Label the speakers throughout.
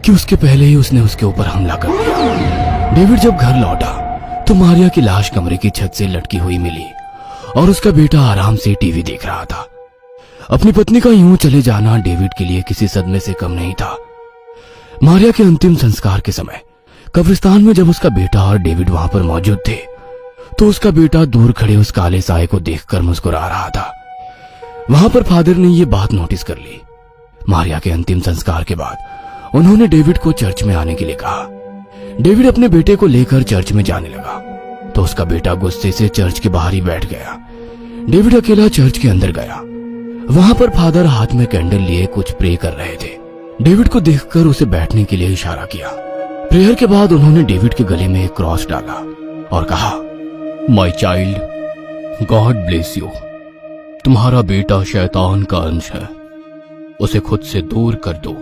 Speaker 1: कि उसके पहले ही उसने उसके ऊपर हमला कर दिया। डेविड जब घर लौटा तो मारिया की लाश कमरे की छत से लटकी हुई मिली और उसका बेटा आराम से टीवी देख रहा था। अपनी पत्नी का यूं चले जाना डेविड के लिए किसी सदमे से कम नहीं था। मारिया के अंतिम संस्कार के समय कब्रिस्तान में जब उसका बेटा और डेविड वहां पर मौजूद थे तो उसका बेटा दूर खड़े उस काले साए को देखकर मुस्कुरा रहा था। वहां पर फादर ने यह बात नोटिस कर ली। मारिया के अंतिम संस्कार के बाद उन्होंने डेविड को चर्च में आने के लिए कहा। डेविड अपने बेटे को लेकर चर्च में जाने लगा तो उसका बेटा गुस्से से चर्च के बाहर ही बैठ गया। डेविड अकेला चर्च के अंदर गया। वहां पर फादर हाथ में कैंडल लिए कुछ प्रे कर रहे थे। डेविड को देखकर उसे बैठने के लिए इशारा किया। प्रेयर के बाद उन्होंने डेविड के गले में एक क्रॉस डाला और कहा, my child, God bless you. तुम्हारा बेटा शैतान का अंश है, उसे खुद से दूर कर दो,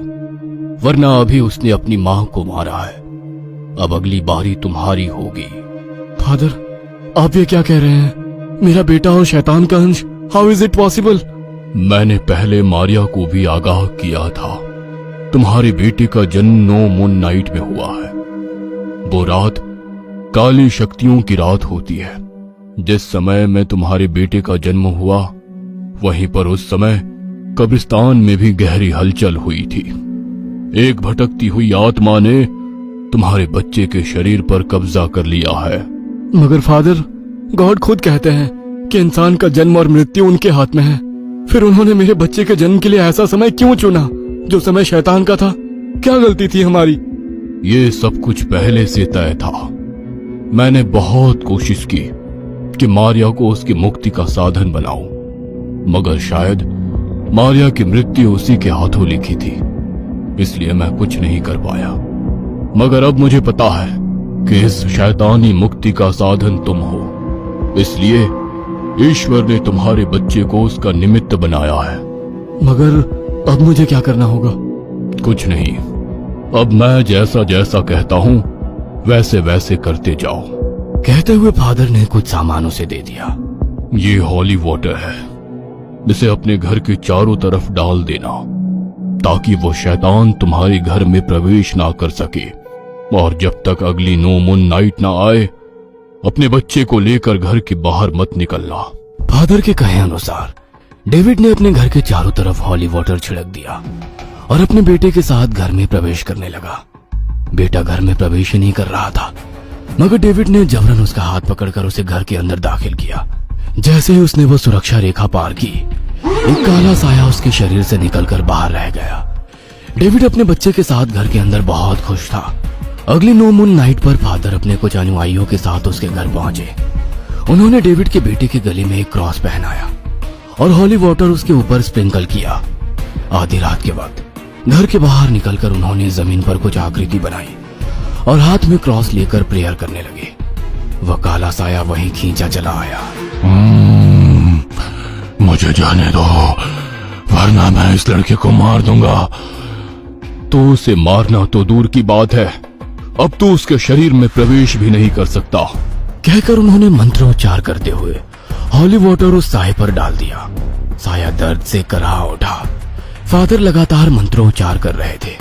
Speaker 1: वरना अभी उसने अपनी मां को मारा है। अब अगली बारी तुम्हारी होगी। फादर, आप ये क्या कह रहे हैं? मेरा बेटा और शैतान का अंश, हाउ इज इट पॉसिबल? मैंने पहले मारिया को भी आगाह किया था। तुम्हारे बेटे का जन्म 9 मून नाइट में हुआ है। वो रात काली शक्तियों की रात होती है। जिस समय में तुम्हारे बेटे का जन्म हुआ वहीं पर उस समय कब्रिस्तान में भी गहरी हलचल हुई थी। एक भटकती हुई आत्मा ने तुम्हारे बच्चे के शरीर पर कब्जा कर लिया है। मगर फादर, गॉड खुद कहते हैं कि इंसान का जन्म और मृत्यु उनके हाथ में है। फिर उन्होंने मेरे बच्चे के जन्म के लिए ऐसा समय क्यों चुना जो समय शैतान का था? क्या गलती थी हमारी? ये सब कुछ पहले से तय था। मैंने बहुत कोशिश की कि मारिया को उसकी मुक्ति का साधन बनाऊं, मगर शायद मारिया की मृत्यु उसी के हाथों लिखी थी, इसलिए मैं कुछ नहीं कर पाया। मगर अब मुझे पता है कि इस शैतानी मुक्ति का साधन तुम हो, इसलिए ईश्वर ने तुम्हारे बच्चे को उसका निमित्त बनाया है। मगर अब मुझे क्या करना होगा? कुछ नहीं, अब मैं जैसा जैसा कहता हूं वैसे वैसे करते जाओ। कहते हुए फादर ने कुछ सामान उसे दे दिया। ये हॉली वाटर है, इसे अपने घर के चारों तरफ डाल देना ताकि वो शैतान तुम्हारे घर में प्रवेश ना कर सके। और जब तक अगली 9 मून नाइट ना आए अपने बच्चे को लेकर घर के बाहर मत निकलना। फादर के कहे अनुसार डेविड ने अपने घर के चारों तरफ हॉली वाटर छिड़क दिया और अपने बेटे के साथ घर में प्रवेश करने लगा। बेटा घर में प्रवेश ही नहीं कर रहा था, मगर डेविड ने जबरन उसका हाथ पकड़कर उसे घर के अंदर दाखिल किया। जैसे ही उसने वो सुरक्षा रेखा पार की, एक काला साया उसके शरीर से निकलकर बाहर रह गया। डेविड अपने बच्चे के साथ घर के अंदर बहुत खुश था। अगली 9 मून नाइट पर फादर अपने कुछ अनुयायियों के साथ उसके घर पहुंचे। उन्होंने डेविड के बेटे के गले में एक क्रॉस पहनाया और हॉली वाटर उसके ऊपर स्प्रिंकल किया। आधी रात के वक्त घर के बाहर निकलकर उन्होंने जमीन पर कुछ आकृति बनाई और हाथ में क्रॉस लेकर प्रेयर करने लगे। वह काला साया वहीं खींचा चला आया। मुझे जाने दो, वरना मैं इस लड़के को मार दूंगा। तो उसे मारना तो दूर की बात है, अब तो उसके शरीर में प्रवेश भी नहीं कर सकता। कहकर उन्होंने मंत्रोच्चार करते हुए हॉली वाटर उस साए पर डाल दिया। साया दर्द से कराह उठा। फादर लगातार मंत्रोच्चार कर रहे थे।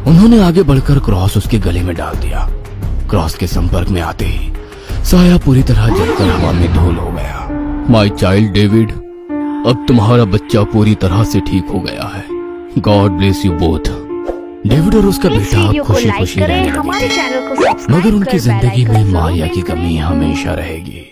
Speaker 1: उन्होंने आगे बढ़कर क्रॉस उसके गले में डाल दिया। क्रॉस के संपर्क में आते ही साया पूरी तरह जलकर हवा में धूल हो गया। माय चाइल्ड डेविड, अब तुम्हारा बच्चा पूरी तरह से ठीक हो गया है। God bless you both. David और उसका बेटा खुशी खुशी रहने लगे, मगर उनकी जिंदगी में मारिया की कमी हमेशा रहेगी।